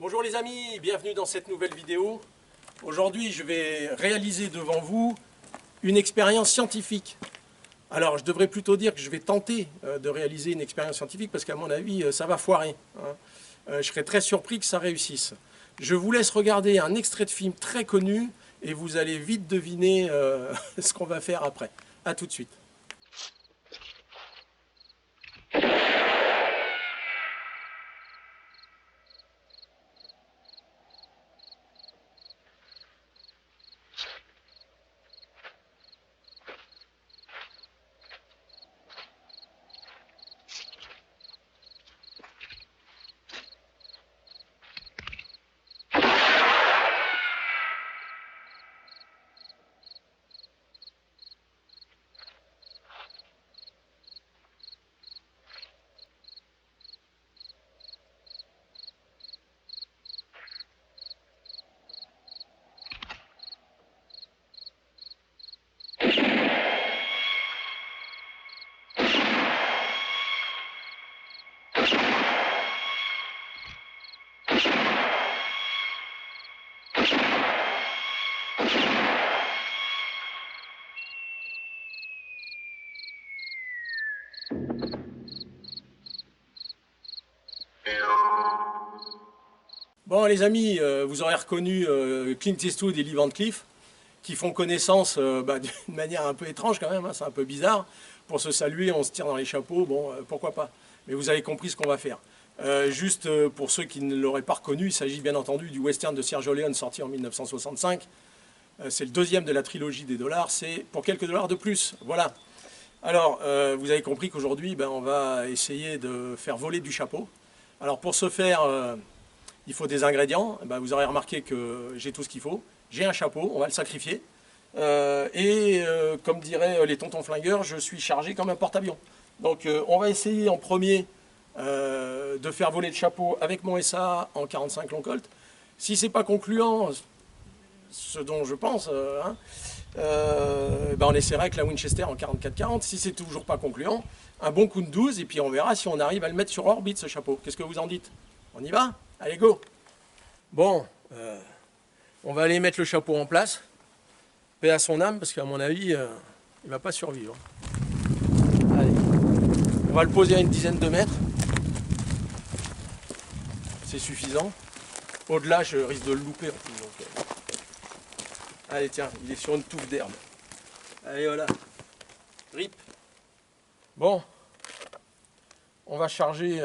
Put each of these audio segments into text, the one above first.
Bonjour les amis, bienvenue dans cette nouvelle vidéo. Aujourd'hui, je vais réaliser devant vous une expérience scientifique. Alors, je devrais plutôt dire que je vais tenter de réaliser une expérience scientifique parce qu'à mon avis, ça va foirer. Je serais très surpris que ça réussisse. Je vous laisse regarder un extrait de film très connu et vous allez vite deviner ce qu'on va faire après. A tout de suite. Bon les amis, vous aurez reconnu Clint Eastwood et Lee Van Cleef qui font connaissance d'une manière un peu étrange quand même, hein, c'est un peu bizarre. Pour se saluer, on se tire dans les chapeaux, bon pourquoi pas. Mais vous avez compris ce qu'on va faire. Juste pour ceux qui ne l'auraient pas reconnu, il s'agit bien entendu du western de Sergio Leone sorti en 1965. C'est le deuxième de la trilogie des dollars, c'est pour quelques dollars de plus, voilà. Alors, vous avez compris qu'aujourd'hui, on va essayer de faire voler du chapeau. Alors pour ce faire, il faut des ingrédients. Vous aurez remarqué que j'ai tout ce qu'il faut. J'ai un chapeau, on va le sacrifier. Comme diraient les tontons flingueurs, je suis chargé comme un porte-avions. Donc on va essayer en premier de faire voler le chapeau avec mon SA en 45 long Colt. Si c'est pas concluant, ce dont je pense, on essaiera avec la Winchester en 44-40. Si c'est toujours pas concluant, un bon coup de 12 et puis on verra si on arrive à le mettre sur orbite ce chapeau. Qu'est-ce que vous en dites? On y va? Allez, go! Bon, on va aller mettre le chapeau en place. Paix à son âme, parce qu'à mon avis, il ne va pas survivre. Allez, on va le poser à une dizaine de mètres. C'est suffisant. Au-delà, je risque de le louper. En plus, donc, allez, tiens, il est sur une touffe d'herbe. Allez, voilà. Rip. Bon, on va charger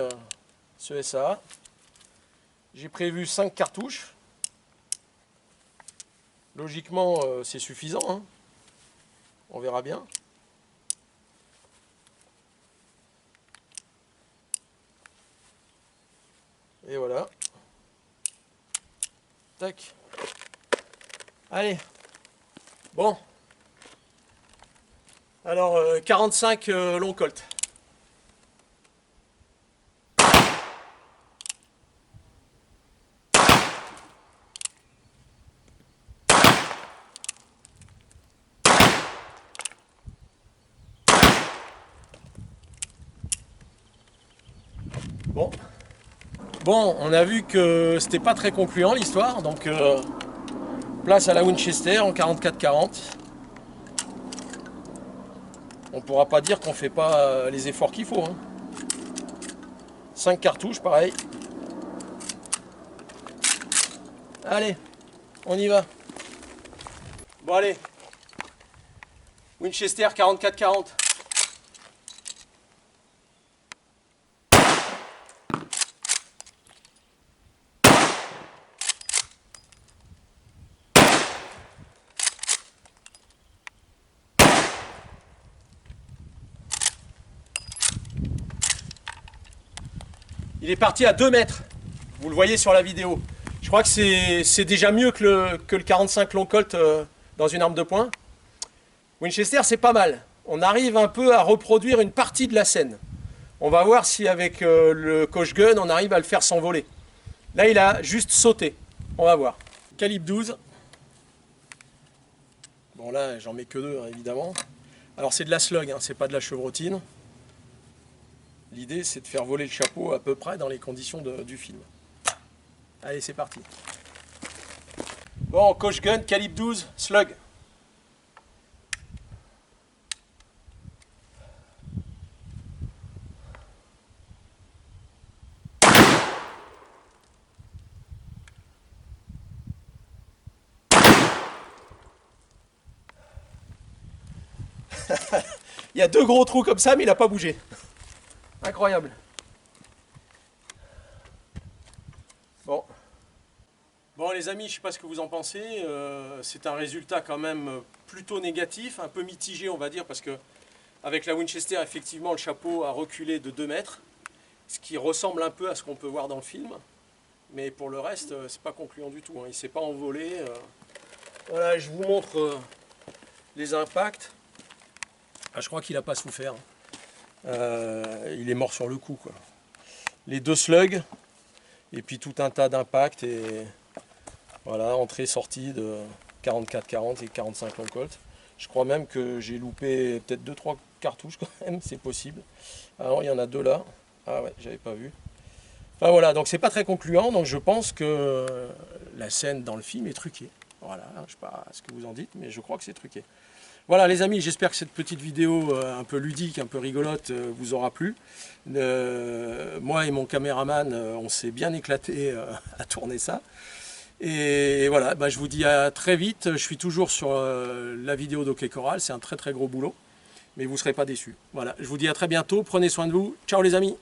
ce SA. J'ai prévu 5 cartouches. Logiquement, c'est suffisant, hein. On verra bien. Et voilà. Tac. Allez. Bon. Alors, 45 long Colt. Bon, on a vu que c'était pas très concluant l'histoire, donc place à la Winchester en 44-40. On pourra pas dire qu'on fait pas les efforts qu'il faut. 5 cartouches, pareil. Allez, on y va. Bon allez, Winchester 44-40. Il est parti à 2 mètres, vous le voyez sur la vidéo. Je crois que c'est déjà mieux que le 45 long Colt dans une arme de poing. Winchester, c'est pas mal. On arrive un peu à reproduire une partie de la scène. On va voir si avec le Coach Gun, on arrive à le faire s'envoler. Là, il a juste sauté. On va voir. Calibre 12. Bon, là, j'en mets que 2, hein, évidemment. Alors, c'est de la slug, hein, c'est pas de la chevrotine. L'idée, c'est de faire voler le chapeau à peu près dans les conditions du film. Allez, c'est parti. Bon, Coach Gun, calibre 12, slug. Il y a 2 gros trous comme ça, mais il n'a pas bougé. Incroyable. Bon. Bon les amis, je ne sais pas ce que vous en pensez. C'est un résultat quand même plutôt négatif, un peu mitigé on va dire, parce que avec la Winchester, effectivement, le chapeau a reculé de 2 mètres, ce qui ressemble un peu à ce qu'on peut voir dans le film. Mais pour le reste, c'est pas concluant du tout. Hein. Il ne s'est pas envolé. Voilà, je vous montre les impacts. Ah, je crois qu'il n'a pas souffert. Il est mort sur le coup, quoi. Les 2 slugs, et puis tout un tas d'impacts, et voilà, entrée-sortie de 44-40 et 45 long colt. Je crois même que j'ai loupé peut-être 2-3 cartouches quand même, c'est possible. Alors il y en a 2 là. Ah ouais, j'avais pas vu. Enfin voilà, donc c'est pas très concluant, donc je pense que la scène dans le film est truquée. Voilà, je sais pas ce que vous en dites, mais je crois que c'est truqué. Voilà les amis, j'espère que cette petite vidéo un peu ludique, un peu rigolote vous aura plu. Moi et mon caméraman, on s'est bien éclaté à tourner ça. Et voilà, bah, je vous dis à très vite. Je suis toujours sur la vidéo d'Hockey Coral, c'est un très très gros boulot. Mais vous ne serez pas déçus. Voilà, je vous dis à très bientôt, prenez soin de vous. Ciao les amis!